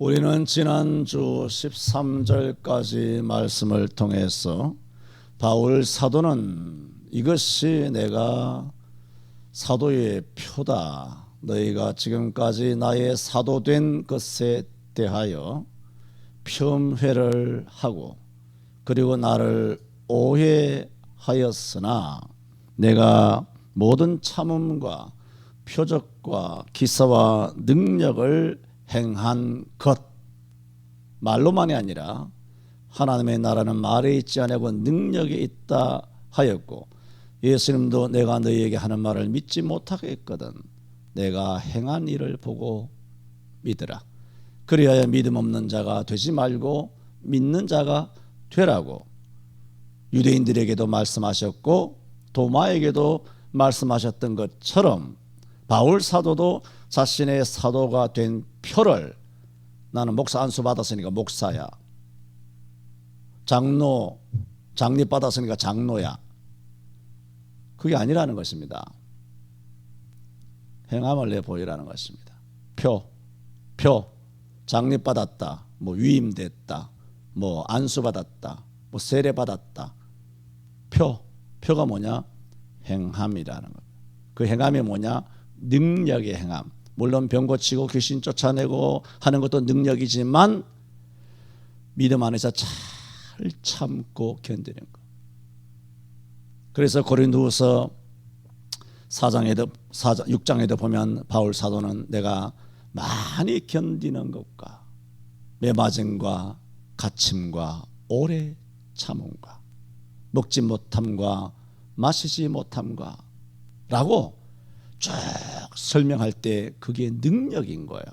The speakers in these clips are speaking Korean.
우리는 지난주 13절까지 말씀을 통해서 바울 사도는 이것이 내가 사도의 표다. 너희가 지금까지 나의 사도된 것에 대하여 폄훼를 하고 그리고 나를 오해하였으나 내가 모든 참음과 표적과 기사와 능력을 행한 것, 말로만이 아니라 하나님의 나라는 말에 있지 아니하고 능력이 있다 하였고, 예수님도 내가 너희에게 하는 말을 믿지 못하겠거든 내가 행한 일을 보고 믿으라. 그리하여 믿음 없는 자가 되지 말고 믿는 자가 되라고 유대인들에게도 말씀하셨고 도마에게도 말씀하셨던 것처럼 바울 사도도 자신의 사도가 된 표를, 나는 목사 안수 받았으니까 목사야, 장로 장립 받았으니까 장로야, 그게 아니라는 것입니다. 행함을 내 보이라는 것입니다. 표 장립 받았다, 뭐 위임됐다, 뭐 안수 받았다, 뭐 세례 받았다. 표가 뭐냐? 행함이라는 겁니다. 그 행함이 뭐냐? 능력의 행함. 물론 병 고치고 귀신 쫓아내고 하는 것도 능력이지만 믿음 안에서 잘 참고 견디는 것. 그래서 고린도후서 6장에도 보면 바울 사도는 내가 많이 견디는 것과 매맞음과 갇힘과 오래 참음과 먹지 못함과 마시지 못함과 라고 쭉 설명할 때 그게 능력인 거예요.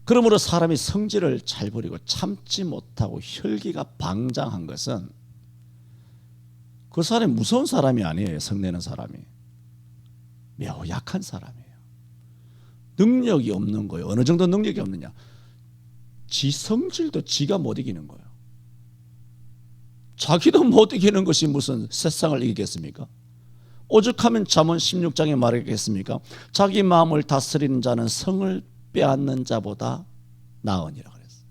그러므로 사람이 성질을 잘 부리고 참지 못하고 혈기가 방장한 것은 그 사람이 무서운 사람이 아니에요. 성내는 사람이 매우 약한 사람이에요. 능력이 없는 거예요. 어느 정도 능력이 없느냐? 지 성질도 지가 못 이기는 거예요. 자기도 못 이기는 것이 무슨 세상을 이기겠습니까? 오죽하면 잠언 16장에 말하겠습니까? 자기 마음을 다스리는 자는 성을 빼앗는 자보다 나으니라 그랬어요.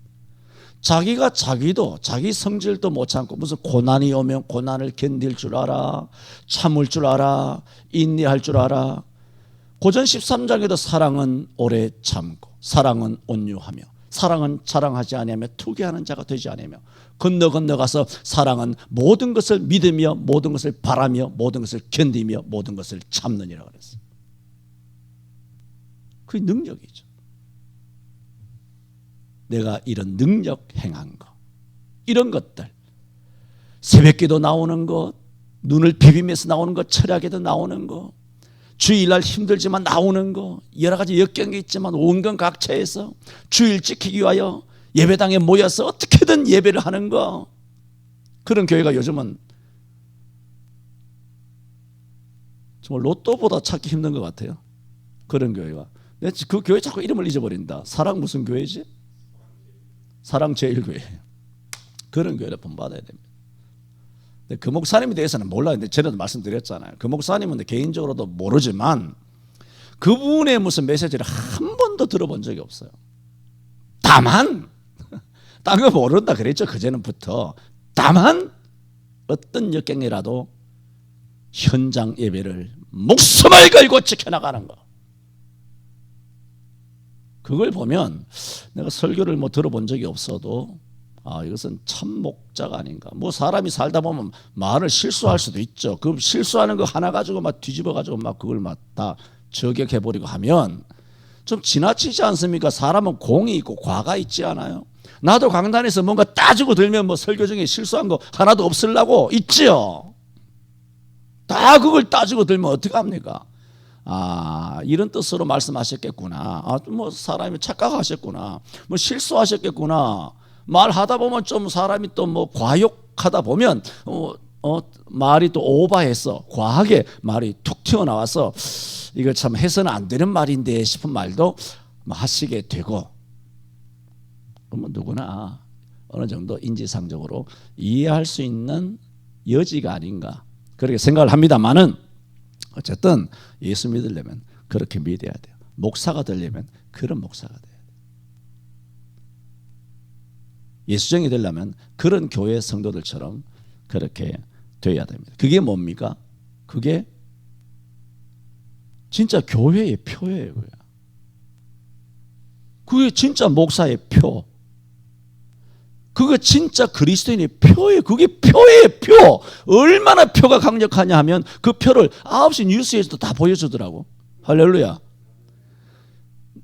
자기가 자기도 자기 성질도 못 참고 무슨 고난이 오면 고난을 견딜 줄 알아, 참을 줄 알아, 인내할 줄 알아. 고전 13장에도 사랑은 오래 참고 사랑은 온유하며 사랑은 자랑하지 아니하며 투기하는 자가 되지 아니하며 건너가서 사랑은 모든 것을 믿으며 모든 것을 바라며 모든 것을 견디며 모든 것을 참느니라 그랬어요. 그게 능력이죠. 내가 이런 능력 행한 거, 이런 것들, 새벽기도 나오는 것, 눈을 비비면서 나오는 것, 철학에도 나오는 것, 주일날 힘들지만 나오는 거, 여러 가지 역경이 있지만 온갖 각처에서 주일 지키기 위하여 예배당에 모여서 어떻게든 예배를 하는 거, 그런 교회가 요즘은 정말 로또보다 찾기 힘든 것 같아요. 그런 교회가. 그 교회 자꾸 이름을 잊어버린다. 사랑 무슨 교회지? 사랑제일교회. 그런 교회를 본받아야 됩니다. 그 목사님에 대해서는 몰라요. 전에도 말씀드렸잖아요. 그 목사님은 개인적으로도 모르지만 그분의 무슨 메시지를 한 번도 들어본 적이 없어요. 다만 딴 거 모른다 그랬죠. 그전부터. 다만 어떤 역경이라도 현장 예배를 목숨을 걸고 지켜나가는 거, 그걸 보면 내가 설교를 뭐 들어본 적이 없어도 이것은 참 목자가 아닌가. 뭐 사람이 살다 보면 말을 실수할 수도 있죠. 그 실수하는 거 하나 가지고 막 뒤집어 가지고 막 그걸 막 다 저격해 버리고 하면 좀 지나치지 않습니까? 사람은 공이 있고 과가 있지 않아요? 나도 강단에서 뭔가 따지고 들면 뭐 설교 중에 실수한 거 하나도 없으려고 있지요. 다 그걸 따지고 들면 어떡합니까? 이런 뜻으로 말씀하셨겠구나. 뭐 사람이 착각하셨구나. 뭐 실수하셨겠구나. 말하다 보면 좀 사람이 또 뭐 과욕하다 보면 말이 또 오버해서 과하게 말이 툭 튀어나와서 이걸 참 해서는 안 되는 말인데 싶은 말도 하시게 되고, 그러면 누구나 어느 정도 인지상정으로 이해할 수 있는 여지가 아닌가 그렇게 생각을 합니다만은, 어쨌든 예수 믿으려면 그렇게 믿어야 돼요. 목사가 되려면 그런 목사가 돼야 돼요. 예수정이 되려면 그런 교회 성도들처럼 그렇게 되어야 됩니다. 그게 뭡니까? 그게 진짜 교회의 표예요. 그게 진짜 목사의 표. 그게 진짜 그리스도인의 표예요. 그게 표예요, 표. 얼마나 표가 강력하냐 하면 그 표를 9시 뉴스에서도 다 보여주더라고. 할렐루야.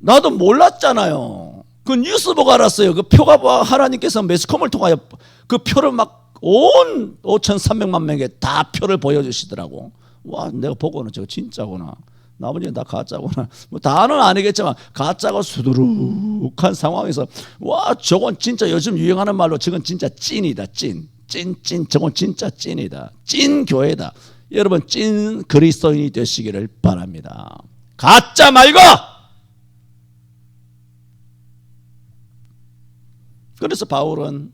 나도 몰랐잖아요. 그 뉴스 보고 알았어요. 그 표가 하나님께서 매스컴을 통하여 그 표를 막 온 5,300만 명에게 다 표를 보여주시더라고. 와, 내가 보고는 저거 진짜구나. 나머지는 다 가짜구나. 뭐 다는 아니겠지만 가짜가 수두룩한 상황에서 와, 저건 진짜 요즘 유행하는 말로 저건 진짜 찐이다. 찐. 저건 진짜 찐이다. 찐 교회다. 여러분 찐 그리스도인이 되시기를 바랍니다. 가짜 말고. 그래서 바울은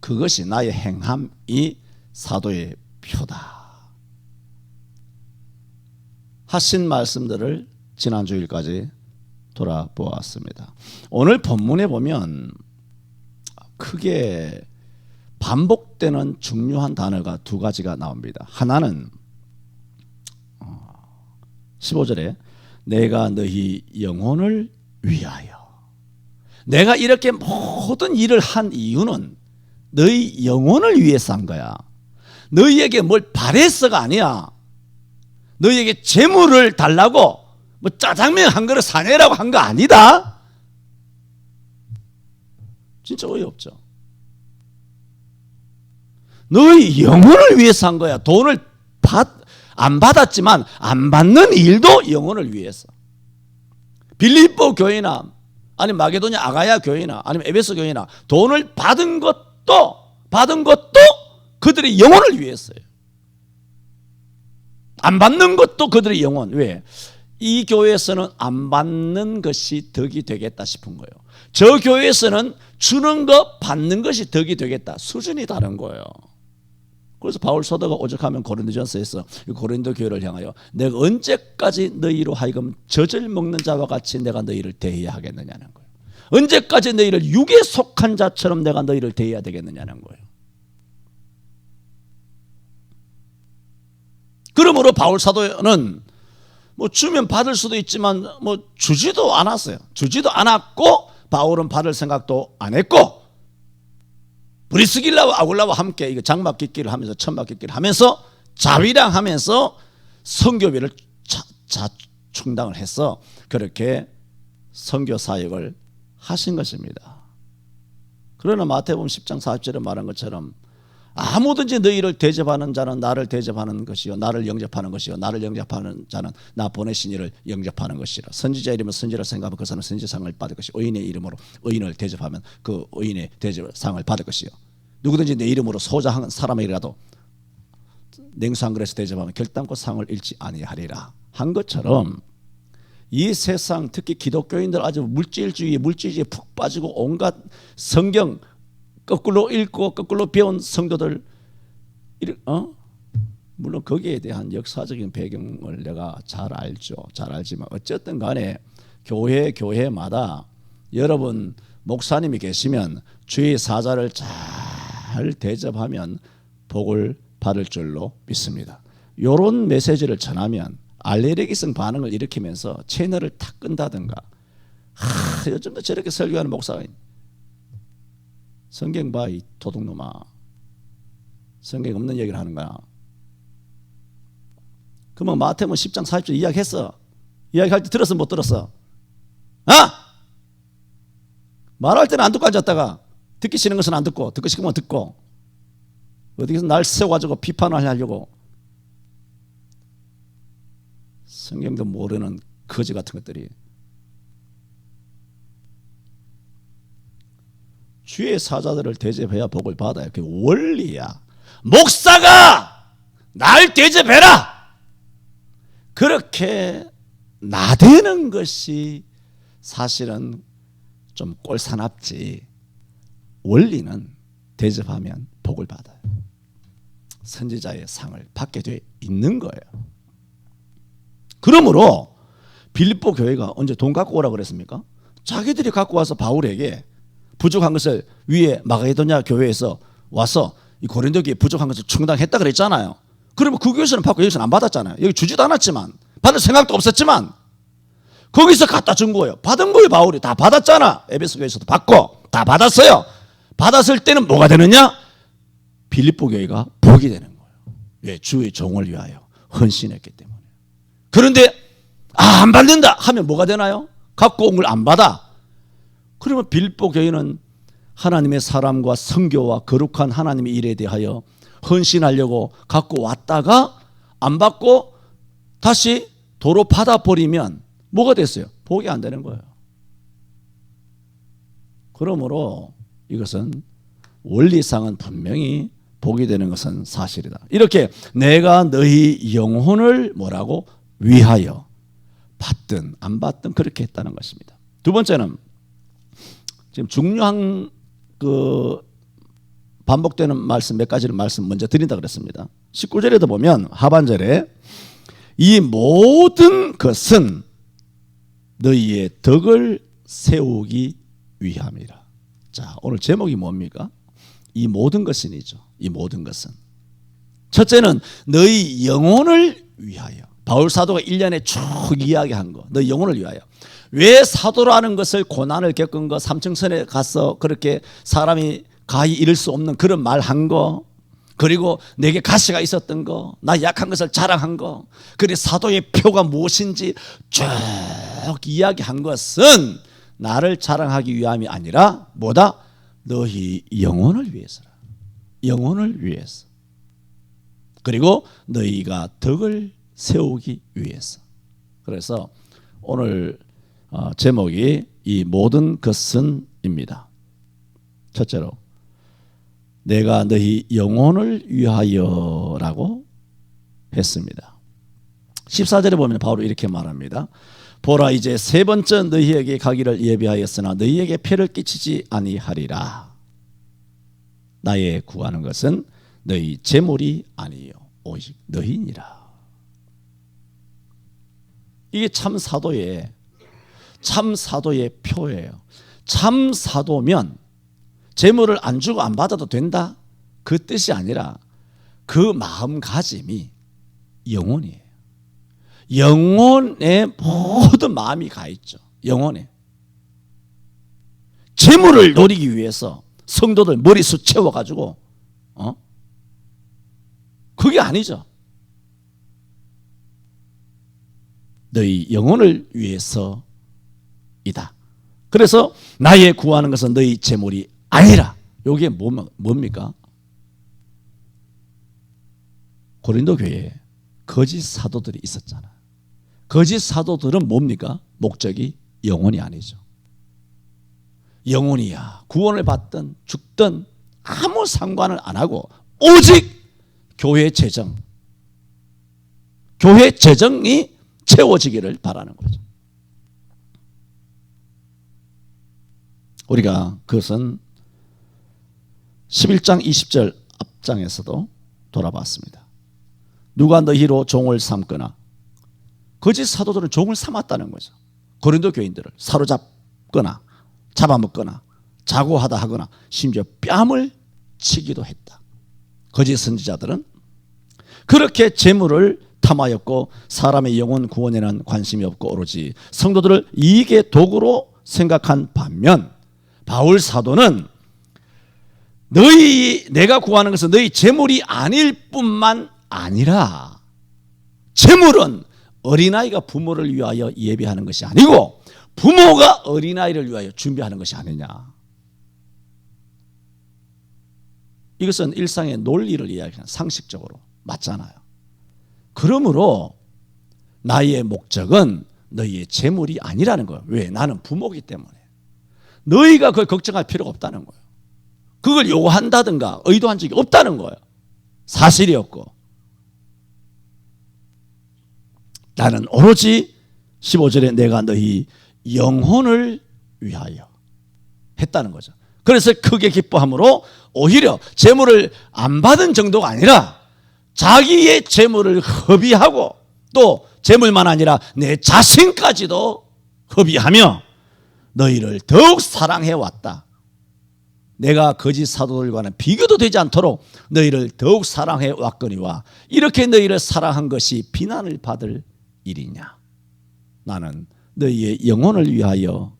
그것이 나의 행함이 사도의 표다 하신 말씀들을 지난 주일까지 돌아보았습니다. 오늘 본문에 보면 크게 반복되는 중요한 단어가 두 가지가 나옵니다. 하나는 15절에 내가 너희 영혼을 위하여. 내가 이렇게 모든 일을 한 이유는 너희 영혼을 위해서 한 거야. 너희에게 뭘 바랬어가 아니야. 너희에게 재물을 달라고 뭐 짜장면 한 그릇 사내라고 한 거 아니다. 진짜 어이없죠. 너희 영혼을 위해서 한 거야. 돈을 안 받았지만 안 받는 일도 영혼을 위해서. 빌립보 교회나 아니면 마게도냐 아가야 교회나 아니면 에베소 교회나 돈을 받은 것도 그들의 영혼을 위해서요. 안 받는 것도 그들의 영혼. 왜? 이 교회에서는 안 받는 것이 덕이 되겠다 싶은 거예요. 저 교회에서는 주는 것 받는 것이 덕이 되겠다. 수준이 다른 거예요. 그래서 바울 사도가 오죽하면 고린도전서에서 고린도 교회를 향하여 내가 언제까지 너희로 하여금 젖을 먹는 자와 같이 내가 너희를 대해야 하겠느냐는 거예요. 언제까지 너희를 육에 속한 자처럼 내가 너희를 대해야 되겠느냐는 거예요. 그러므로 바울 사도는 뭐 주면 받을 수도 있지만 뭐 주지도 않았어요. 주지도 않았고 바울은 받을 생각도 안 했고 브리스길라와 아굴라와 함께 이거 장막 깃기를 하면서 천막 깃기를 하면서 자위랑하면서 선교비를 충당을 해서 그렇게 선교 사역을 하신 것입니다. 그러나 마태복음 10장 40절에 말한 것처럼 아무든지 너희를 대접하는 자는 나를 대접하는 것이요 나를 영접하는 것이요 나를 영접하는 자는 나 보내신 이를 영접하는 것이라. 선지자 이름은 선지를 생각하면 그 사람은 선지상을 받을 것이요 의인의 이름으로 의인을 대접하면 그 의인의 대접상을 받을 것이요 누구든지 내 이름으로 소자한 사람에게라도 냉수 한 그릇에서 대접하면 결단코 상을 잃지 아니하리라 한 것처럼 이 세상 특히 기독교인들 아주 물질주의에 푹 빠지고 온갖 성경 거꾸로 읽고 거꾸로 배운 성도들 물론 거기에 대한 역사적인 배경을 내가 잘 알죠. 잘 알지만 어쨌든 간에 교회마다 여러분 목사님이 계시면 주의 사자를 잘 대접하면 복을 받을 줄로 믿습니다. 이런 메시지를 전하면 알레르기성 반응을 일으키면서 채널을 탁 끈다든가 요즘도 저렇게 설교하는 목사가 성경 봐 이 도둑놈아. 성경 없는 얘기를 하는 거야. 그러면 마태복음 10장 40절 이야기했어. 이야기할 때 들었어 못 들었어? 말할 때는 안 듣고 앉았다가 듣기 싫은 것은 안 듣고 듣고 싶은 건 듣고 어디서 날 세워가지고 비판을 하려고 성경도 모르는 거지 같은 것들이. 주의 사자들을 대접해야 복을 받아요. 그게 원리야. 목사가 날 대접해라. 그렇게 나대는 것이 사실은 좀 꼴사납지. 원리는 대접하면 복을 받아요. 선지자의 상을 받게 돼 있는 거예요. 그러므로 빌립보 교회가 언제 돈 갖고 오라고 그랬습니까? 자기들이 갖고 와서 바울에게 부족한 것을 위에 마게도냐 교회에서 와서 이 고린도 교회 부족한 것을 충당했다 그랬잖아요. 그러면 그 교회에서는 받고 여기서는 안 받았잖아요. 여기 주지도 않았지만, 받을 생각도 없었지만 거기서 갖다 준 거예요. 받은 거예요. 바울이 다 받았잖아. 에베소 교회에서도 받고 다 받았어요. 받았을 때는 뭐가 되느냐? 빌립보 교회가 복이 되는 거예요. 왜? 주의 종을 위하여 헌신했기 때문에. 그런데 안 받는다 하면 뭐가 되나요? 갖고 온 걸 안 받아. 그러면 빌립보 교회는 하나님의 사람과 성교와 거룩한 하나님의 일에 대하여 헌신하려고 갖고 왔다가 안 받고 다시 도로 받아버리면 뭐가 됐어요? 복이 안 되는 거예요. 그러므로 이것은 원리상은 분명히 복이 되는 것은 사실이다. 이렇게 내가 너희 영혼을 뭐라고? 위하여 받든 안 받든 그렇게 했다는 것입니다. 두 번째는 지금 중요한 반복되는 말씀 몇 가지를 말씀 먼저 드린다 그랬습니다. 19절에도 보면 하반절에 이 모든 것은 너희의 덕을 세우기 위함이라. 자, 오늘 제목이 뭡니까? 이 모든 것은이죠. 이 모든 것은. 첫째는 너희 영혼을 위하여. 바울 사도가 1년에 쭉 이야기한 거. 너희 영혼을 위하여. 왜 사도라는 것을 고난을 겪은 거, 삼층선에 가서 그렇게 사람이 가히 이룰 수 없는 그런 말 한 거, 그리고 내게 가시가 있었던 거, 나 약한 것을 자랑한 거, 그리고 사도의 표가 무엇인지 쭉 이야기한 것은 나를 자랑하기 위함이 아니라 뭐다? 너희 영혼을 위해서라. 영혼을 위해서. 그리고 너희가 덕을 세우기 위해서. 그래서 오늘 제목이 이 모든 것은입니다. 첫째로 내가 너희 영혼을 위하여라고 했습니다. 14절에 보면 바울이 이렇게 말합니다. 보라 이제 세 번째 너희에게 가기를 예비하였으나 너희에게 폐를 끼치지 아니하리라. 나의 구하는 것은 너희 재물이 아니요 오직 너희니라. 이게 참 사도의 표예요. 참 사도면 재물을 안 주고 안 받아도 된다? 그 뜻이 아니라 그 마음가짐이 영혼이에요. 영혼에 모든 마음이 가 있죠. 영혼에. 재물을 노리기 위해서 성도들 머리숱 채워가지고 그게 아니죠. 너희 영혼을 위해서이다. 그래서 나의 구하는 것은 너희 재물이 아니라. 이게 뭡니까? 고린도 교회에 거짓 사도들이 있었잖아. 거짓 사도들은 뭡니까? 목적이 영혼이 아니죠. 영혼이야 구원을 받든 죽든 아무 상관을 안 하고 오직 교회 재정이 채워지기를 바라는 거죠. 우리가 그것은 11장 20절 앞장에서도 돌아봤습니다. 누가 너희로 종을 삼거나. 거짓 사도들은 종을 삼았다는 거죠. 고린도 교인들을 사로잡거나 잡아먹거나 자고하다 하거나 심지어 뺨을 치기도 했다. 거짓 선지자들은 그렇게 재물을 탐하였고 사람의 영혼 구원에는 관심이 없고 오로지 성도들을 이익의 도구로 생각한 반면 바울 사도는 내가 구하는 것은 너희 재물이 아닐 뿐만 아니라 재물은 어린아이가 부모를 위하여 예비하는 것이 아니고 부모가 어린아이를 위하여 준비하는 것이 아니냐. 이것은 일상의 논리를 이야기하는 상식적으로 맞잖아요. 그러므로 나의 목적은 너희의 재물이 아니라는 거예요. 왜? 나는 부모이기 때문에. 너희가 그걸 걱정할 필요가 없다는 거예요. 그걸 요구한다든가 의도한 적이 없다는 거예요. 사실이었고. 나는 오로지 15절에 내가 너희 영혼을 위하여 했다는 거죠. 그래서 크게 기뻐함으로 오히려 재물을 안 받은 정도가 아니라 자기의 재물을 허비하고 또 재물만 아니라 내 자신까지도 허비하며 너희를 더욱 사랑해왔다. 내가 거짓 사도들과는 비교도 되지 않도록 너희를 더욱 사랑해 왔거니와 이렇게 너희를 사랑한 것이 비난을 받을 일이냐. 나는 너희의 영혼을 위하여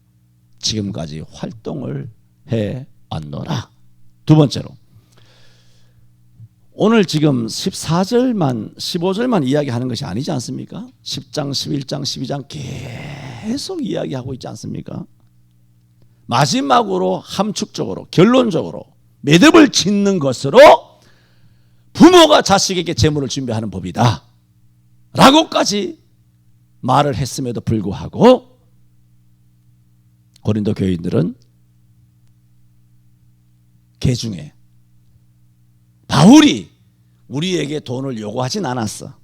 지금까지 활동을 해 왔노라. 두 번째로, 오늘 지금 14절만 15절만 이야기하는 것이 아니지 않습니까? 10장 11장 12장 계속 이야기하고 있지 않습니까? 마지막으로 함축적으로 결론적으로 매듭을 짓는 것으로 부모가 자식에게 재물을 준비하는 법이다 라고까지 말을 했음에도 불구하고 고린도 교인들은 개중에 바울이 우리에게 돈을 요구하진 않았어.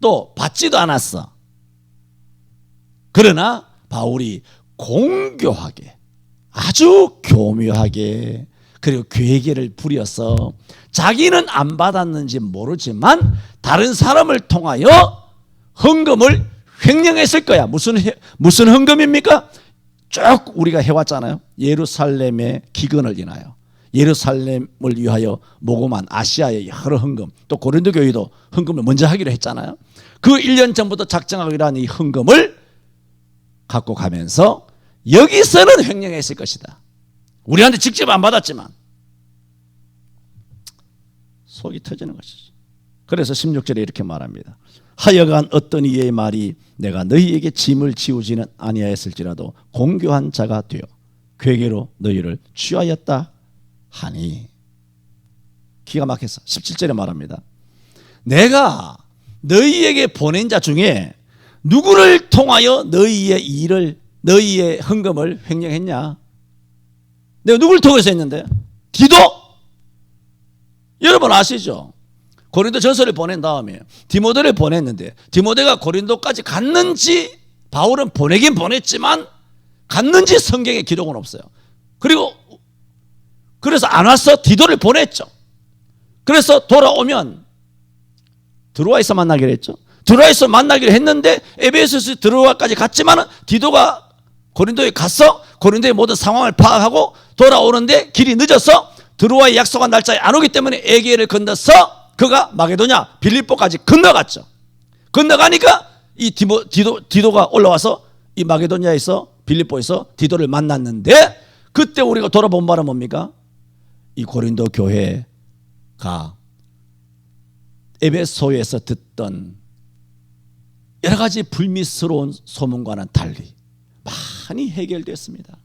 또 받지도 않았어. 그러나 바울이 공교하게 아주 교묘하게 그리고 괴계를 부려서 자기는 안 받았는지 모르지만 다른 사람을 통하여 헌금을 횡령했을 거야. 무슨 헌금입니까? 쭉 우리가 해왔잖아요. 예루살렘의 기근을 인하여 예루살렘을 위하여 모금한 아시아의 여러 헌금, 또 고린도 교회도 헌금을 먼저 하기로 했잖아요. 그 1년 전부터 작정하기로 한 이 헌금을 갖고 가면서 여기서는 횡령했을 것이다. 우리한테 직접 안 받았지만 속이 터지는 것이죠. 그래서 16절에 이렇게 말합니다. 하여간 어떤 이의 말이 내가 너희에게 짐을 지우지는 아니하였을지라도 공교한 자가 되어 괴계로 너희를 취하였다 하니. 기가 막혀서 17절에 말합니다. 내가 너희에게 보낸 자 중에 누구를 통하여 너희의 헌금을 횡령했냐? 내가 누구를 통해서 했는데? 디도? 여러분 아시죠? 고린도 전서를 보낸 다음에 디모데를 보냈는데 디모데가 고린도까지 갔는지, 바울은 보내긴 보냈지만 갔는지 성경에 기록은 없어요. 그래서 안 와서 디도를 보냈죠. 그래서 돌아오면 드로아에서 만나기로 했죠. 드로아에서 만나기로 했는데 에베소서 드로아까지 갔지만 디도가 고린도에 가서 고린도의 모든 상황을 파악하고 돌아오는데 길이 늦어서 드로아의 약속한 날짜에 안 오기 때문에 에게를 건너서 그가 마게도냐 빌립보까지 건너갔죠. 건너가니까 이 디도가 올라와서 이 마게도냐에서 빌립보에서 디도를 만났는데, 그때 우리가 돌아본 바는 뭡니까? 이 고린도 교회가 에베소에서 듣던 여러 가지 불미스러운 소문과는 달리 많이 해결됐습니다.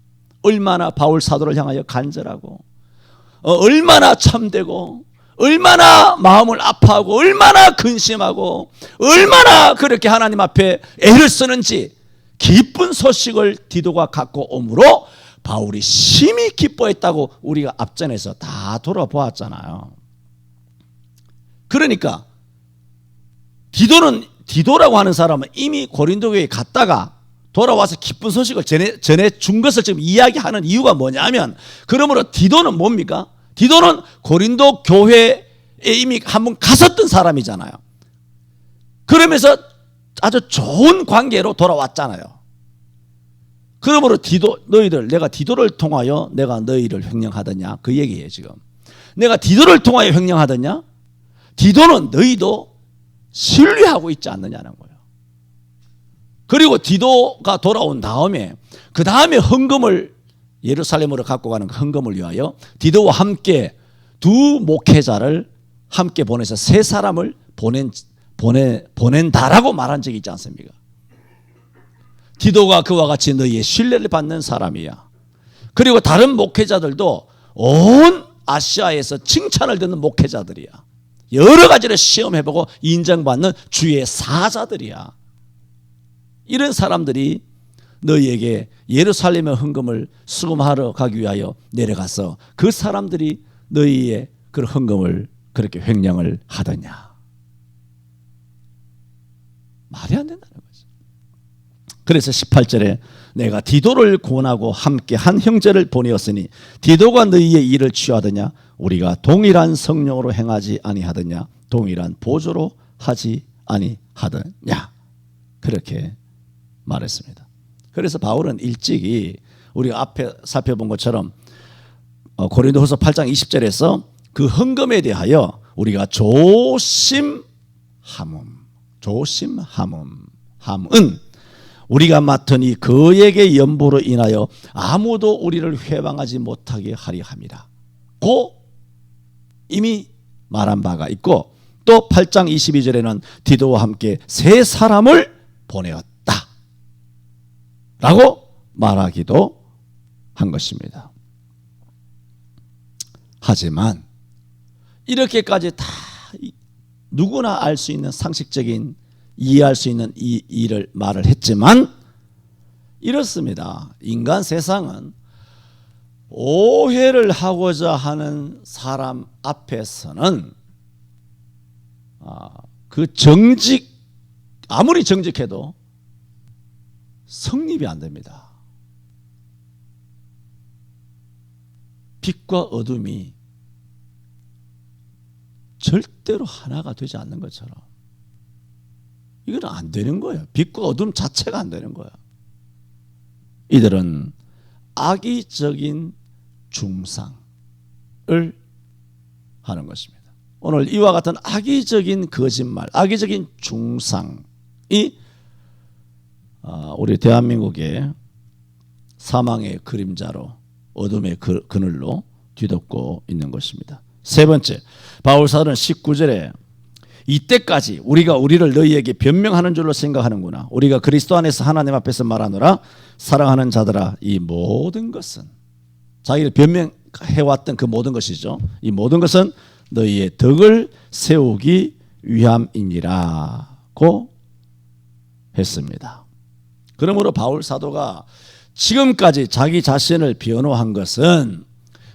얼마나 바울 사도를 향하여 간절하고 얼마나 참되고 얼마나 마음을 아파하고 얼마나 근심하고 얼마나 그렇게 하나님 앞에 애를 쓰는지 기쁜 소식을 디도가 갖고 오므로 바울이 심히 기뻐했다고 우리가 앞전에서 다 돌아보았잖아요. 그러니까 디도라고 하는 사람은 이미 고린도 교회에 갔다가 돌아와서 기쁜 소식을 전해 준 것을 지금 이야기하는 이유가 뭐냐면, 그러므로 디도는 뭡니까? 디도는 고린도 교회에 이미 한번 갔었던 사람이잖아요. 그러면서 아주 좋은 관계로 돌아왔잖아요. 그러므로 내가 디도를 통하여 내가 너희를 횡령하더냐, 그 얘기예요. 지금 내가 디도를 통하여 횡령하더냐, 디도는 너희도 신뢰하고 있지 않느냐는 거예요. 그리고 디도가 돌아온 다음에 그 다음에 헌금을 예루살렘으로 갖고 가는 그 헌금을 위하여 디도와 함께 두 목회자를 함께 보내서 세 사람을 보낸다라고 말한 적이 있지 않습니까? 디도가 그와 같이 너희의 신뢰를 받는 사람이야. 그리고 다른 목회자들도 온 아시아에서 칭찬을 듣는 목회자들이야. 여러 가지를 시험해보고 인정받는 주의 사자들이야. 이런 사람들이 너희에게 예루살렘의 헌금을 수금하러 가기 위하여 내려가서 그 사람들이 너희의 그 헌금을 그렇게 횡령을 하더냐. 말이 안 된다는 거죠. 그래서 18절에 내가 디도를 권하고 함께 한 형제를 보내었으니 디도가 너희의 일을 취하더냐, 우리가 동일한 성령으로 행하지 아니하더냐, 동일한 보조로 하지 아니하더냐, 그렇게 말했습니다. 그래서 바울은 일찍이 우리가 앞에 살펴본 것처럼 고린도후서 8장 20절에서 그 헌금에 대하여 우리가 조심함은 우리가 맡으니 그에게 연보로 인하여 아무도 우리를 회방하지 못하게 하려 함이라 고 이미 말한 바가 있고, 또 8장 22절에는 디도와 함께 세 사람을 보내었다 라고 말하기도 한 것입니다. 하지만 이렇게까지 다 누구나 알 수 있는 상식적인 이해할 수 있는 이 일을 말을 했지만 이렇습니다. 인간 세상은 오해를 하고자 하는 사람 앞에서는 아무리 정직해도 성립이 안 됩니다. 빛과 어둠이 절대로 하나가 되지 않는 것처럼 이건 안 되는 거예요. 빛과 어둠 자체가 안 되는 거예요. 이들은 악의적인 중상을 하는 것입니다. 오늘 이와 같은 악의적인 거짓말, 악의적인 중상이 우리 대한민국의 사망의 그림자로, 어둠의 그늘로 뒤덮고 있는 것입니다. 세 번째, 바울 사도는 19절에 이때까지 우리가 우리를 너희에게 변명하는 줄로 생각하는구나. 우리가 그리스도 안에서 하나님 앞에서 말하노라. 사랑하는 자들아, 이 모든 것은, 자기를 변명해왔던 그 모든 것이죠. 이 모든 것은 너희의 덕을 세우기 위함이니라고 했습니다. 그러므로 바울 사도가 지금까지 자기 자신을 변호한 것은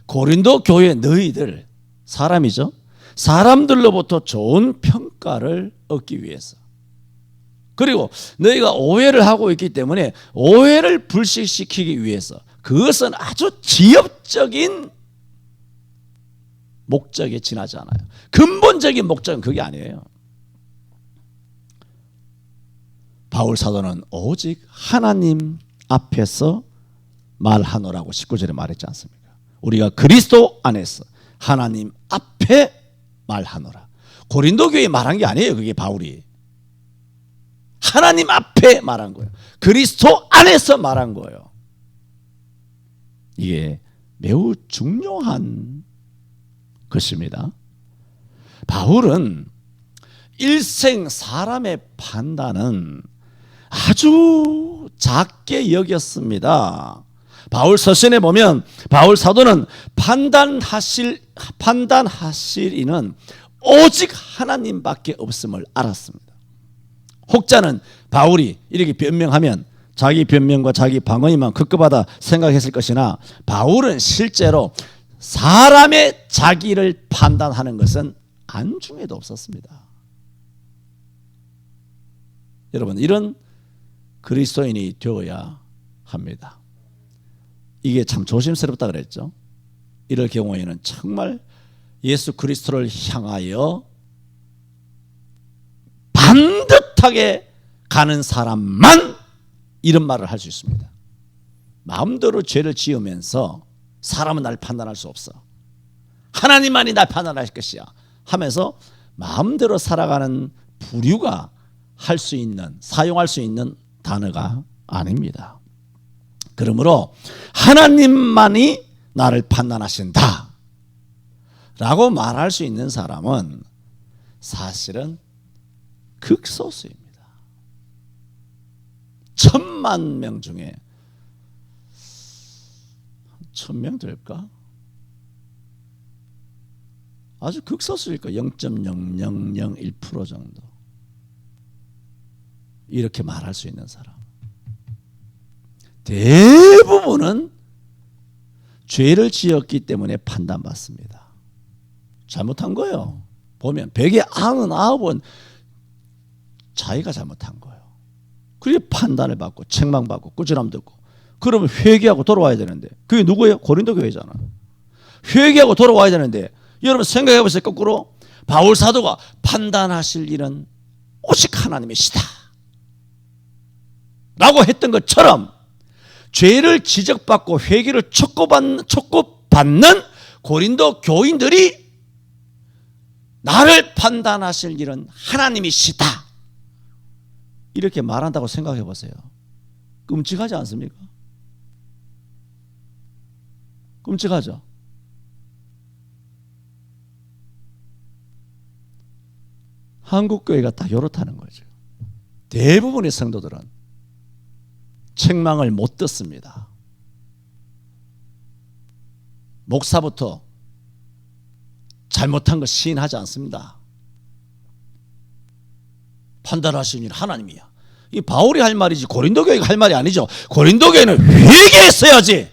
고린도 교회 너희들, 사람이죠, 사람들로부터 좋은 평가를 얻기 위해서, 그리고 너희가 오해를 하고 있기 때문에 오해를 불식시키기 위해서, 그것은 아주 지엽적인 목적에 지나지 않아요. 근본적인 목적은 그게 아니에요. 바울 사도는 오직 하나님 앞에서 말하노라고 19절에 말했지 않습니까? 우리가 그리스도 안에서 하나님 앞에 말하노라. 고린도 교회에 말한 게 아니에요. 그게 바울이 하나님 앞에 말한 거예요. 그리스도 안에서 말한 거예요. 이게 매우 중요한 것입니다. 바울은 일생 사람의 판단은 아주 작게 여겼습니다. 바울 서신에 보면 바울 사도는 판단하실 이는 오직 하나님밖에 없음을 알았습니다. 혹자는 바울이 이렇게 변명하면 자기 변명과 자기 방어에만 급급하다 생각했을 것이나, 바울은 실제로 사람의 자기를 판단하는 것은 안중에도 없었습니다. 여러분, 이런 그리스도인이 되어야 합니다. 이게 참 조심스럽다 그랬죠. 이럴 경우에는 정말 예수 그리스도를 향하여 반듯하게 가는 사람만 이런 말을 할 수 있습니다. 마음대로 죄를 지으면서 사람은 날 판단할 수 없어, 하나님만이 날 판단할 것이야 하면서 마음대로 살아가는 부류가 할 수 있는, 사용할 수 있는 단어가 아닙니다. 그러므로 하나님만이 나를 판단하신다 라고 말할 수 있는 사람은 사실은 극소수입니다. 10,000명 중에 1,000명 될까? 아주 극소수일 거예요. 0.0001% 정도. 이렇게 말할 수 있는 사람. 대부분은 죄를 지었기 때문에 판단받습니다. 잘못한 거예요. 보면 100에 99은 자기가 잘못한 거예요. 그게 판단을 받고 책망받고 꾸지람 듣고, 그러면 회개하고 돌아와야 되는데, 그게 누구예요? 고린도 교회잖아. 회개하고 돌아와야 되는데, 여러분 생각해 보세요. 거꾸로 바울 사도가 판단하실 일은 오직 하나님이시다 라고 했던 것처럼, 죄를 지적받고 회개를 촉구 받는 고린도 교인들이 나를 판단하실 일은 하나님이시다, 이렇게 말한다고 생각해 보세요. 끔찍하지 않습니까? 끔찍하죠. 한국교회가 다 이렇다는 거죠. 대부분의 성도들은 책망을 못 듣습니다. 목사부터 잘못한 거 시인하지 않습니다. 판단하시는 일 하나님이야. 이 바울이 할 말이지 고린도 교회가 할 말이 아니죠. 고린도 교회는 회개했어야지.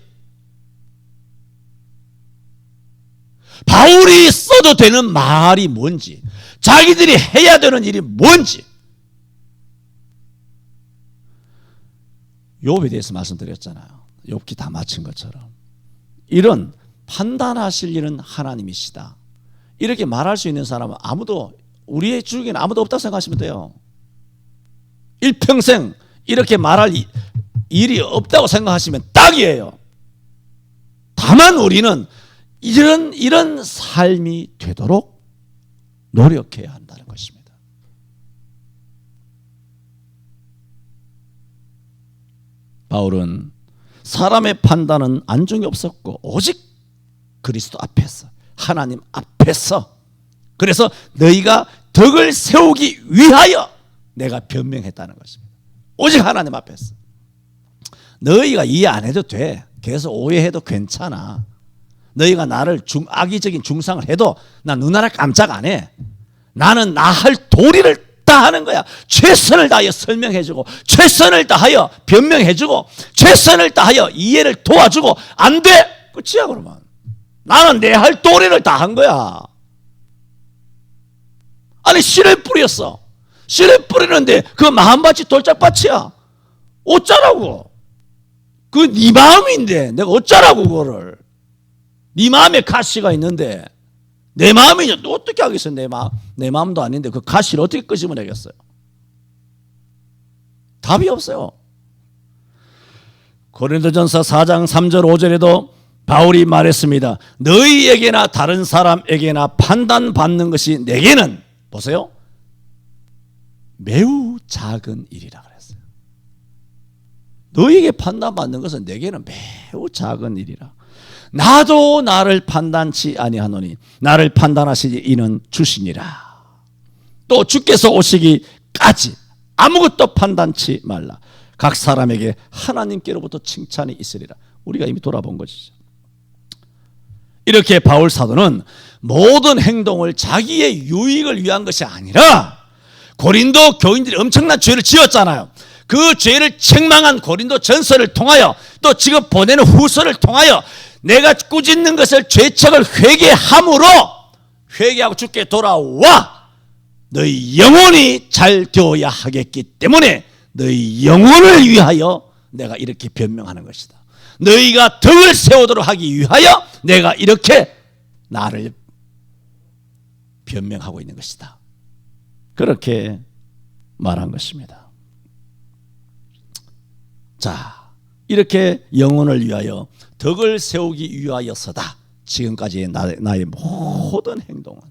바울이 써도 되는 말이 뭔지, 자기들이 해야 되는 일이 뭔지. 욥에 대해서 말씀드렸잖아요. 욥기 다 마친 것처럼 이런 판단하실 일은 하나님이시다, 이렇게 말할 수 있는 사람은 아무도, 우리의 주위에는 아무도 없다고 생각하시면 돼요. 일평생 이렇게 말할 일이 없다고 생각하시면 딱이에요. 다만 우리는 이런 삶이 되도록 노력해야 한다는 것입니다. 바울은 사람의 판단은 안중이 없었고 오직 그리스도 앞에서, 하나님 앞에서, 그래서 너희가 덕을 세우기 위하여 내가 변명했다는 것입니다. 오직 하나님 앞에서. 너희가 이해 안 해도 돼. 계속 오해해도 괜찮아. 너희가 나를 악의적인 중상을 해도 나 눈하나 깜짝 안 해. 나는 나 할 도리를 다 하는 거야. 최선을 다하여 설명해주고, 최선을 다하여 변명해주고, 최선을 다하여 이해를 도와주고. 안 돼! 끝이야. 그러면 나는 내 할 도리를 다 한 거야. 아니 씨를 뿌렸어. 씨를 뿌리는데 그 마음밭이 돌짝밭이야. 어쩌라고. 그 네 마음인데 내가 어쩌라고 그거를. 네 마음에 가시가 있는데 내 마음이냐. 또 어떻게 하겠어. 내 마음도 아닌데 그 가시를 어떻게 끄집어내겠어요. 답이 없어요. 고린도전서 4장 3절 5절에도 바울이 말했습니다. 너희에게나 다른 사람에게나 판단받는 것이 내게는, 보세요, 매우 작은 일이라 그랬어요. 너희에게 판단받는 것은 내게는 매우 작은 일이라. 나도 나를 판단치 아니하노니 나를 판단하시지 이는 주시니라. 또 주께서 오시기까지 아무것도 판단치 말라. 각 사람에게 하나님께로부터 칭찬이 있으리라. 우리가 이미 돌아본 것이죠. 이렇게 바울 사도는 모든 행동을 자기의 유익을 위한 것이 아니라, 고린도 교인들이 엄청난 죄를 지었잖아요. 그 죄를 책망한 고린도 전서를 통하여, 또 지금 보내는 후서를 통하여 내가 꾸짖는 것을, 죄책을 회개함으로 회개하고 주께 돌아와 너희 영혼이 잘 되어야 하겠기 때문에 너희 영혼을 위하여 내가 이렇게 변명하는 것이다. 너희가 덕을 세우도록 하기 위하여 내가 이렇게 나를 변명하고 있는 것이다. 그렇게 말한 것입니다. 자, 이렇게 영혼을 위하여 덕을 세우기 위하여서다. 지금까지의 나의 모든 행동은,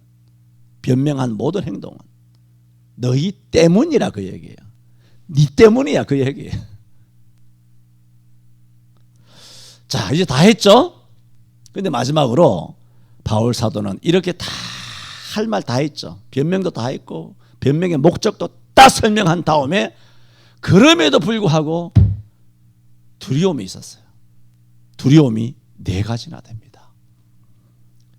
변명한 모든 행동은 너희 때문이라 그 얘기예요. 네 때문이야 그 얘기예요. 자, 이제 다 했죠? 근데 마지막으로 바울 사도는 이렇게 다 할 말 다 했죠. 변명도 다 했고 변명의 목적도 다 설명한 다음에 그럼에도 불구하고 두려움이 있었어요. 두려움이 4가지나 됩니다.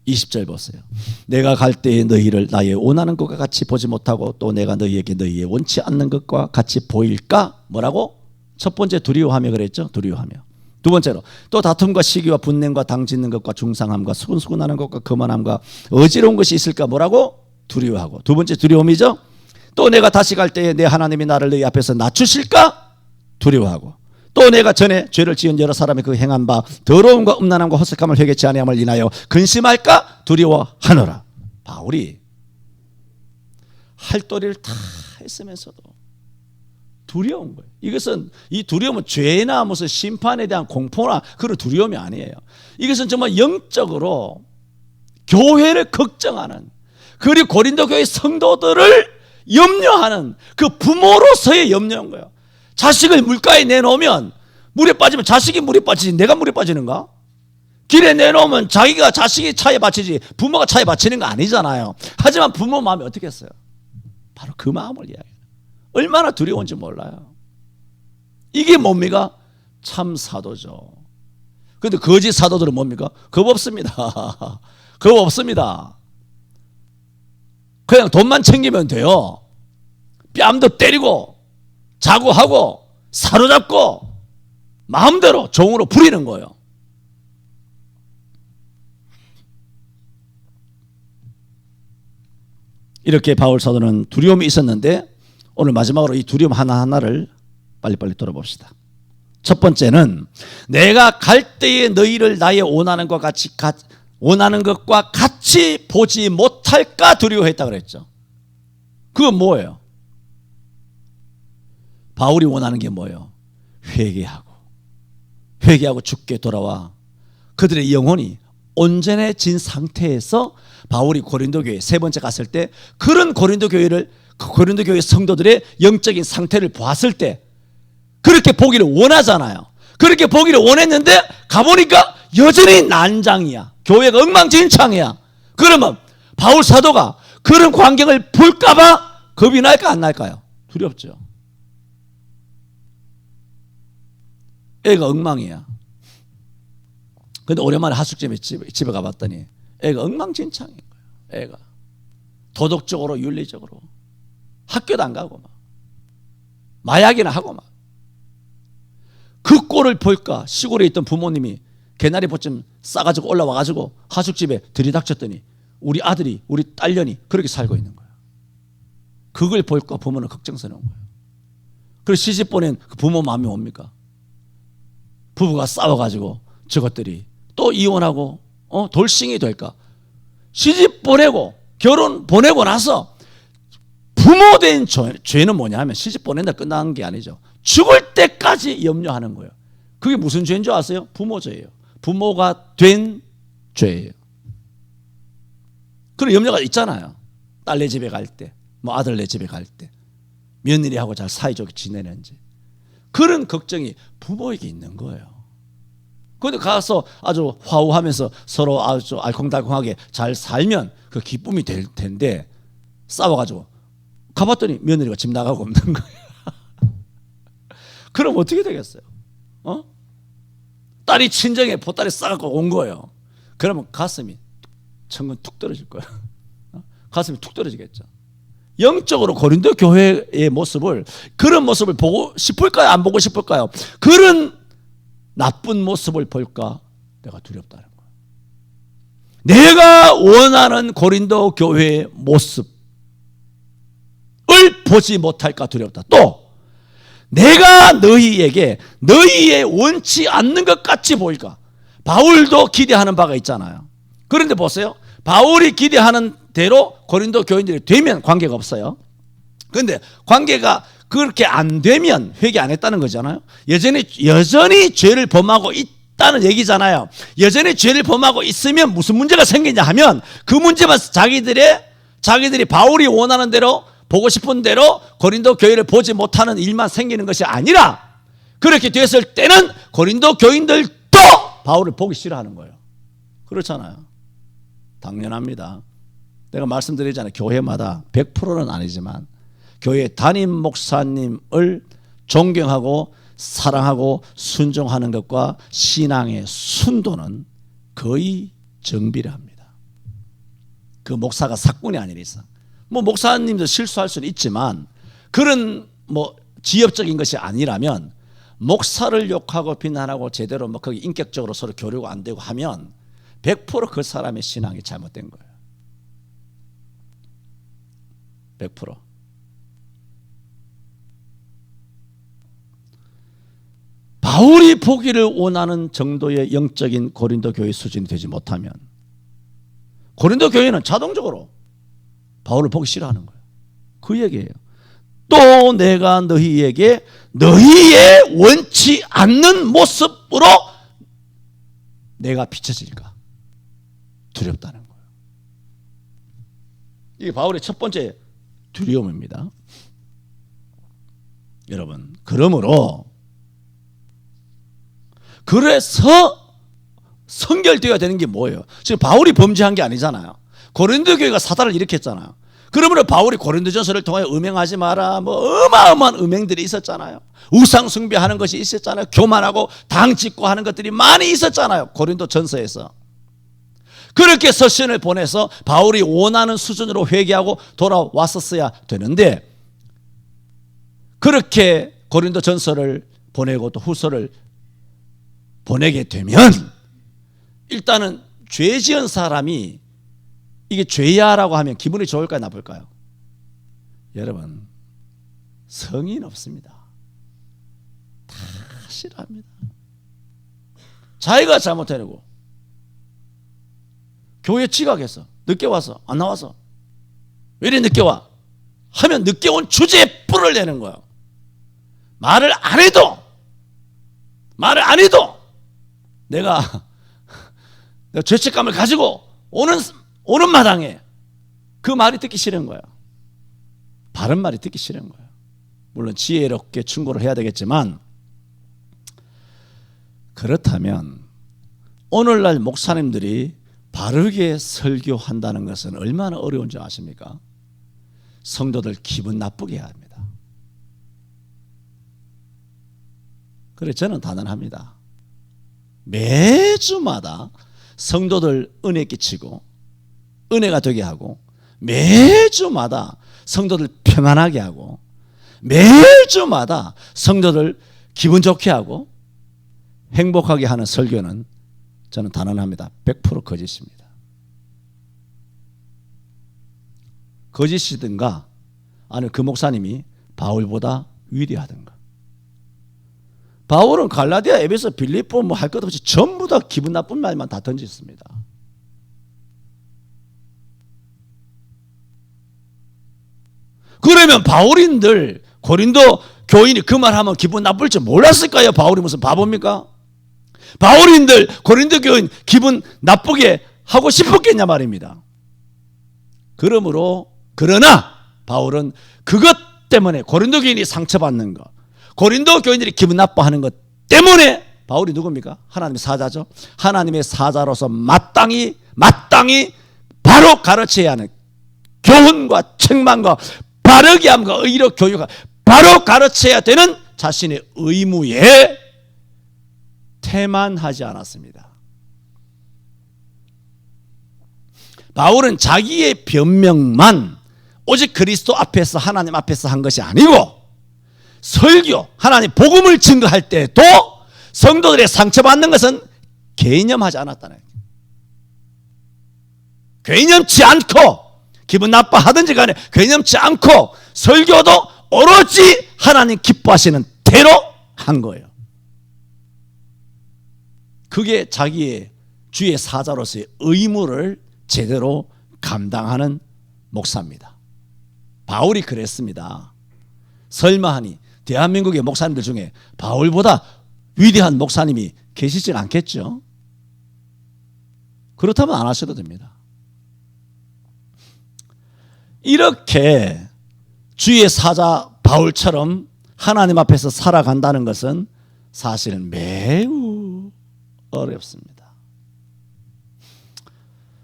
20절 보세요. 내가 갈 때에 너희를 나의 원하는 것과 같이 보지 못하고 또 내가 너희에게 너희의 원치 않는 것과 같이 보일까? 뭐라고? 첫 번째 두려워하며 그랬죠. 두려워하며. 두 번째로 또 다툼과 시기와 분냄과 당짓는 것과 중상함과 수근수근하는 것과 거만함과 어지러운 것이 있을까? 뭐라고? 두려워하고. 두 번째 두려움이죠. 또 내가 다시 갈 때에 내 하나님이 나를 너희 앞에서 낮추실까? 두려워하고. 또 내가 전에 죄를 지은 여러 사람의 그 행한 바 더러움과 음란함과 허색함을 회개치 아니함을 인하여 근심할까? 두려워하노라. 바울이 할 도리를 다 했으면서도 두려운 거예요. 이것은 이 두려움은 죄나 무슨 심판에 대한 공포나 그런 두려움이 아니에요. 이것은 정말 영적으로 교회를 걱정하는, 그리고 고린도 교회 성도들을 염려하는 그 부모로서의 염려인 거예요. 자식을 물가에 내놓으면 물에 빠지면 자식이 물에 빠지지 내가 물에 빠지는가? 길에 내놓으면 자식이 차에 받치지 부모가 차에 받치는 거 아니잖아요. 하지만 부모 마음이 어떻겠어요? 바로 그 마음을 이야기해요. 얼마나 두려운지 몰라요. 이게 뭡니까? 참 사도죠. 그런데 거짓 사도들은 뭡니까? 겁 없습니다. 겁 없습니다. 그냥 돈만 챙기면 돼요. 뺨도 때리고 자고하고 사로잡고 마음대로 종으로 부리는 거예요. 이렇게 바울 사도는 두려움이 있었는데 오늘 마지막으로 이 두려움 하나하나를 빨리빨리 돌아봅시다. 첫 번째는 내가 갈 때에 너희를 나의 원하는 것과 같이 보지 못할까 두려워했다 그랬죠. 그건 뭐예요? 바울이 원하는 게 뭐예요? 회개하고 죽게 돌아와 그들의 영혼이 온전해진 상태에서 바울이 고린도 교회 세 번째 갔을 때 그런 고린도 교회 성도들의 영적인 상태를 봤을 때 그렇게 보기를 원하잖아요. 그렇게 보기를 원했는데 가보니까 여전히 난장이야. 교회가 엉망진창이야. 그러면 바울 사도가 그런 광경을 볼까봐 겁이 날까 안 날까요? 두렵죠. 애가 엉망이야. 근데 오랜만에 하숙집에 집에 가봤더니 애가 엉망진창인 거예요. 애가 도덕적으로 윤리적으로 학교도 안 가고 막 마약이나 하고 막 그 꼴을 볼까 시골에 있던 부모님이 개나리 보쯤 싸가지고 올라와가지고 하숙집에 들이닥쳤더니 우리 아들이 우리 딸년이 그렇게 살고 있는 거예요. 그걸 볼까 부모는 걱정스러운 거예요. 그래서 시집 보낸 그 부모 마음이 뭡니까? 부부가 싸워가지고 저것들이 또 이혼하고 돌싱이 될까? 시집 보내고 결혼 보내고 나서 부모 된 죄는 뭐냐 하면 시집 보낸다 끝나는 게 아니죠. 죽을 때까지 염려하는 거예요. 그게 무슨 죄인 줄 아세요? 부모 죄예요. 부모가 된 죄예요. 그런 염려가 있잖아요. 딸네 집에 갈 때, 뭐 아들네 집에 갈 때 며느리하고 잘 사이좋게 지내는지 그런 걱정이 부모에게 있는 거예요. 그런데 가서 아주 화우하면서 서로 아주 알콩달콩하게 잘 살면 그 기쁨이 될 텐데 싸워가지고 가봤더니 며느리가 집 나가고 없는 거예요. 그럼 어떻게 되겠어요? 딸이 친정에 보따리 싸갖고 온 거예요. 그러면 가슴이 천근 툭 떨어질 거예요. 가슴이 툭 떨어지겠죠. 영적으로 고린도 교회의 모습을 그런 모습을 보고 싶을까요? 안 보고 싶을까요? 그런 나쁜 모습을 볼까? 내가 두렵다는 거예요. 내가 원하는 고린도 교회의 모습을 보지 못할까 두렵다. 또 내가 너희에게 너희의 원치 않는 것 같이 보일까? 바울도 기대하는 바가 있잖아요. 그런데 보세요. 바울이 기대하는 대로 고린도 교인들이 되면 관계가 없어요. 그런데 관계가 그렇게 안 되면 회개 안 했다는 거잖아요. 여전히 죄를 범하고 있다는 얘기잖아요. 여전히 죄를 범하고 있으면 무슨 문제가 생기냐 하면 그 문제만 자기들이 바울이 원하는 대로 보고 싶은 대로 고린도 교회를 보지 못하는 일만 생기는 것이 아니라 그렇게 됐을 때는 고린도 교인들도 바울을 보기 싫어하는 거예요. 그렇잖아요. 당연합니다. 내가 말씀드리잖아요. 교회마다 100%는 아니지만 교회 담임 목사님을 존경하고 사랑하고 순종하는 것과 신앙의 순도는 거의 정비례합니다. 그 목사가 사꾼이 아닌 이상 뭐 목사님도 실수할 수는 있지만 그런 뭐 지엽적인 것이 아니라면 목사를 욕하고 비난하고 제대로 뭐 거기 인격적으로 서로 교류가 안 되고 하면 100% 그 사람의 신앙이 잘못된 거예요. 100%. 바울이 보기를 원하는 정도의 영적인 고린도 교회 수준이 되지 못하면 고린도 교회는 자동적으로 바울을 보기 싫어하는 거예요. 그 얘기예요. 또 내가 너희에게 너희의 원치 않는 모습으로 내가 비춰질까 두렵다는 거예요. 이게 바울의 첫 번째 두려움입니다. 여러분, 그러므로 그래서 성결되어야 되는 게 뭐예요? 지금 바울이 범죄한 게 아니잖아요. 고린도 교회가 사단을 일으켰잖아요. 그러므로 바울이 고린도전서를 통하여 음행하지 마라, 뭐 어마어마한 음행들이 있었잖아요. 우상 숭배하는 것이 있었잖아요. 교만하고 당 짓고 하는 것들이 많이 있었잖아요. 고린도전서에서. 그렇게 서신을 보내서 바울이 원하는 수준으로 회개하고 돌아왔었어야 되는데, 그렇게 고린도전서를 보내고 또 후서를 보내게 되면 일단은 죄 지은 사람이 이게 죄야라고 하면 기분이 좋을까요, 나쁠까요? 여러분, 성의는 없습니다. 다 싫어합니다. 자기가 잘못해내고 교회 지각해서 늦게 와서 안 나와서 왜 이리 늦게 와? 하면 늦게 온 주제에 뿔을 내는 거예요. 말을 안 해도 내가 죄책감을 가지고 오는 마당에 그 말이 듣기 싫은 거예요. 바른 말이 듣기 싫은 거예요. 물론 지혜롭게 충고를 해야 되겠지만, 그렇다면 오늘날 목사님들이 바르게 설교한다는 것은 얼마나 어려운지 아십니까? 성도들 기분 나쁘게 해야 합니다. 그래, 저는 단언합니다. 매주마다 성도들 은혜 끼치고 은혜가 되게 하고, 매주마다 성도들 평안하게 하고, 매주마다 성도들 기분 좋게 하고 행복하게 하는 설교는 저는 단언합니다. 100% 거짓입니다. 거짓이든가 아니면 그 목사님이 바울보다 위대하든가. 바울은 갈라디아, 에베소, 빌립보 뭐 할 것 없이 전부 다 기분 나쁜 말만 다 던졌습니다. 그러면 바울인들, 고린도 교인이 그 말하면 기분 나쁠 줄 몰랐을까요? 바울이 무슨 바보입니까? 바울인들, 고린도 교인 기분 나쁘게 하고 싶었겠냐 말입니다. 그러나 바울은 그것 때문에 고린도 교인이 상처받는 것, 고린도 교인들이 기분 나빠하는 것 때문에, 바울이 누굽니까? 하나님의 사자죠. 하나님의 사자로서 마땅히 바로 가르쳐야 하는 교훈과 책망과 바르게 함과 의로 교육하, 바로 가르쳐야 되는 자신의 의무에 태만하지 않았습니다. 바울은 자기의 변명만 오직 그리스도 앞에서, 하나님 앞에서 한 것이 아니고, 설교, 하나님 복음을 증거할 때도 성도들의 상처받는 것은 개념하지 않았다는 거예요. 개념치 않고, 기분 나빠하든지 간에 개념치 않고 설교도 오로지 하나님 기뻐하시는 대로 한 거예요. 그게 자기의 주의 사자로서의 의무를 제대로 감당하는 목사입니다. 바울이 그랬습니다. 설마하니 대한민국의 목사님들 중에 바울보다 위대한 목사님이 계시진 않겠죠? 그렇다면 안 하셔도 됩니다. 이렇게 주의 사자 바울처럼 하나님 앞에서 살아간다는 것은 사실은 매우 어렵습니다.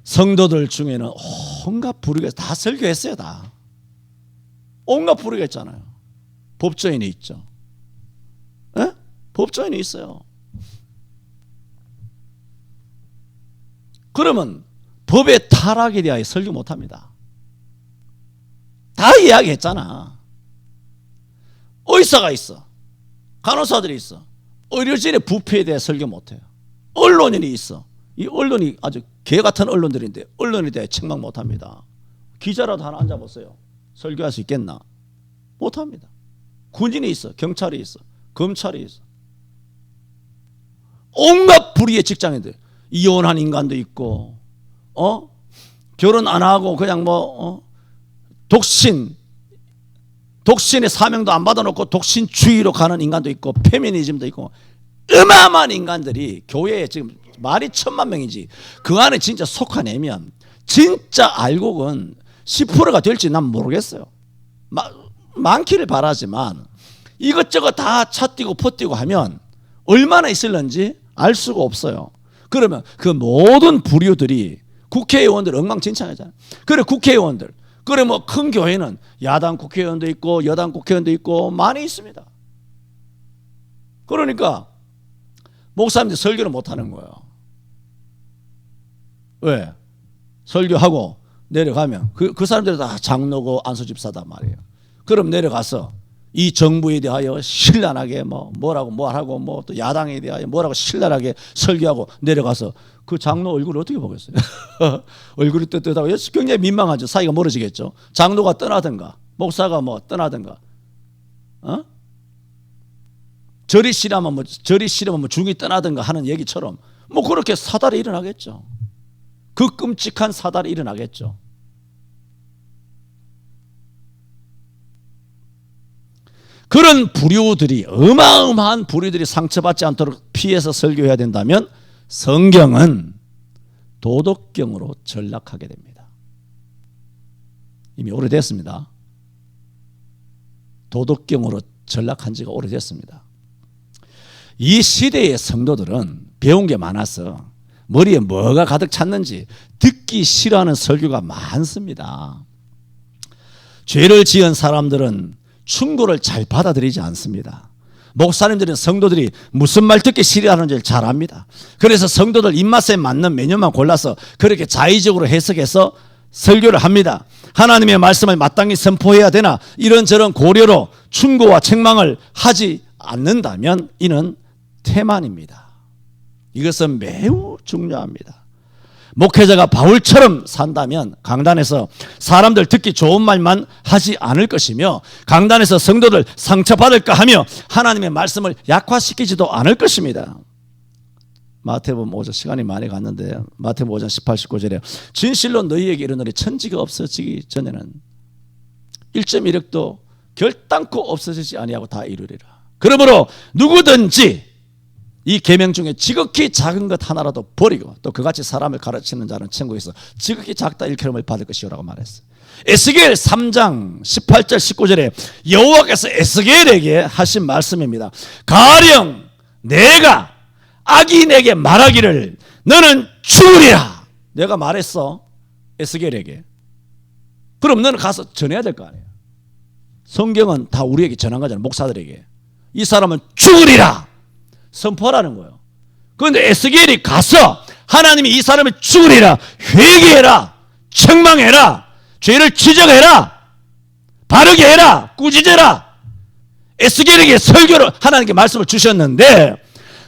성도들 중에는 온갖 부류가 다 설교했어요. 다 온갖 부류가 있잖아요. 법조인이 있죠. 에? 법조인이 있어요. 그러면 법의 타락에 대하여 설교 못합니다. 다 이야기했잖아. 의사가 있어, 간호사들이 있어, 의료진의 부패에 대해 설교 못해요. 언론인이 있어, 이 언론이 아주 개같은 언론들인데 언론에 대해 책망 못합니다. 기자라도 하나 앉아보세요. 설교할 수 있겠나? 못합니다. 군인이 있어, 경찰이 있어, 검찰이 있어, 온갖 불의의 직장인들, 이혼한 인간도 있고, 결혼 안 하고 그냥 독신 독신의 사명도 안 받아놓고 독신주의로 가는 인간도 있고 페미니즘도 있고 어마어마한 인간들이 교회에 지금 말이 10,000,000명이지 그 안에 진짜 속아내면 진짜 알곡은 10%가 될지 난 모르겠어요. 많기를 바라지만 이것저것 다 차뛰고 퍼뛰고 하면 얼마나 있을런지 알 수가 없어요. 그러면 그 모든 부류들이 국회의원들 엉망진창이잖아요. 그래 국회의원들 그래 뭐 큰 교회는 야당 국회의원도 있고 여당 국회의원도 있고 많이 있습니다. 그러니까 목사님들 설교를 못하는 거예요. 왜? 설교하고 내려가면 그 사람들이 다 장로고 안수집사단 말이에요. 그럼 내려가서 이 정부에 대하여 신랄하게 뭐라고 또 야당에 대하여 뭐라고 신랄하게 설교하고 내려가서 그 장로 얼굴을 어떻게 보겠어요? 얼굴이 뜨뜻하고 굉장히 민망하죠. 사이가 멀어지겠죠. 장로가 떠나든가 목사가 뭐 떠나든가 절이 싫으면 뭐 중이 떠나든가 하는 얘기처럼 뭐 그렇게 사달이 일어나겠죠. 그 끔찍한 사달이 일어나겠죠. 그런 부류들이 어마어마한 부류들이 상처받지 않도록 피해서 설교해야 된다면 성경은 도덕경으로 전락하게 됩니다. 이미 오래됐습니다. 도덕경으로 전락한 지가 오래됐습니다. 이 시대의 성도들은 배운 게 많아서 머리에 뭐가 가득 찼는지 듣기 싫어하는 설교가 많습니다. 죄를 지은 사람들은 충고를 잘 받아들이지 않습니다. 목사님들은 성도들이 무슨 말 듣기 싫어하는지를 잘 압니다. 그래서 성도들 입맛에 맞는 메뉴만 골라서 그렇게 자의적으로 해석해서 설교를 합니다. 하나님의 말씀을 마땅히 선포해야 되나 이런저런 고려로 충고와 책망을 하지 않는다면 이는 태만입니다. 이것은 매우 중요합니다. 목회자가 바울처럼 산다면 강단에서 사람들 듣기 좋은 말만 하지 않을 것이며 강단에서 성도들 상처받을까 하며 하나님의 말씀을 약화시키지도 않을 것입니다. 마태복음 5장 시간이 많이 갔는데 마태복음 5장 18, 19절에 진실로 너희에게 이르노니 천지가 없어지기 전에는 1.1억도 결단코 없어지지 아니하고 다 이루리라. 그러므로 누구든지 이 계명 중에 지극히 작은 것 하나라도 버리고 또 그같이 사람을 가르치는 자는 천국에서 지극히 작다 일컬음을 받을 것이오라고 말했어요. 에스겔 3장 18절 19절에 여호와께서 에스겔에게 하신 말씀입니다. 가령 내가 악인에게 말하기를 너는 죽으리라. 내가 말했어 에스겔에게. 그럼 너는 가서 전해야 될 거 아니에요. 성경은 다 우리에게 전한 거잖아요. 목사들에게. 이 사람은 죽으리라 선포하라는 거예요. 그런데 에스겔이 가서 하나님이 이 사람을 죽으리라 회개해라 책망해라 죄를 지적해라 바르게 해라 꾸짖어라 에스겔에게 설교를 하나님께 말씀을 주셨는데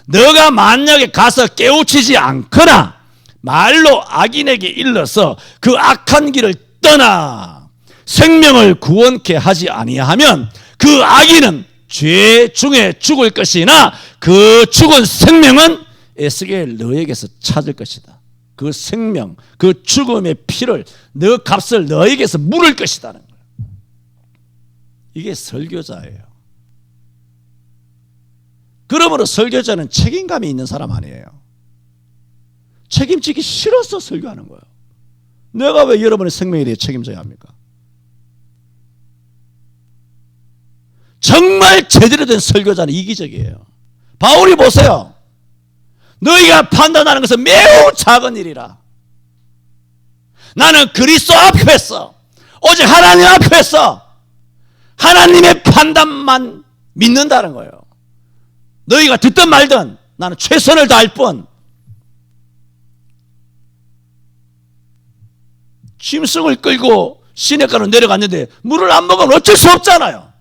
너가 만약에 가서 깨우치지 않거나 말로 악인에게 일러서 그 악한 길을 떠나 생명을 구원케 하지 아니하면 그 악인은 죄 중에 죽을 것이나 그 죽은 생명은 에스겔 너에게서 찾을 것이다. 그 생명, 그 죽음의 피를 너 값을 너에게서 물을 것이다는 거예요. 이게 설교자예요. 그러므로 설교자는 책임감이 있는 사람 아니에요. 책임지기 싫어서 설교하는 거예요. 내가 왜 여러분의 생명에 대해 책임져야 합니까? 정말 제대로 된 설교자는 이기적이에요. 바울이 보세요. 너희가 판단하는 것은 매우 작은 일이라. 나는 그리스도 앞에서 오직 하나님 앞에서 하나님의 판단만 믿는다는 거예요. 너희가 듣든 말든 나는 최선을 다할 뿐. 짐승을 끌고 시냇가로 내려갔는데 물을 안 먹으면 어쩔 수 없잖아요.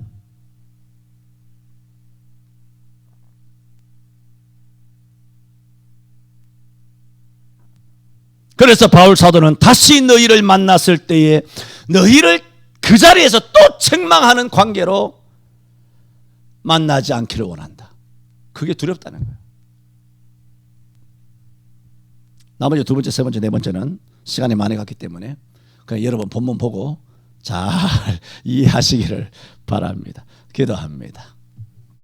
그래서 바울 사도는 다시 너희를 만났을 때에 너희를 그 자리에서 또 책망하는 관계로 만나지 않기를 원한다. 그게 두렵다는 거예요. 나머지 두 번째, 세 번째, 네 번째는 시간이 많이 갔기 때문에 그냥 여러분 본문 보고 잘 이해하시기를 바랍니다. 기도합니다.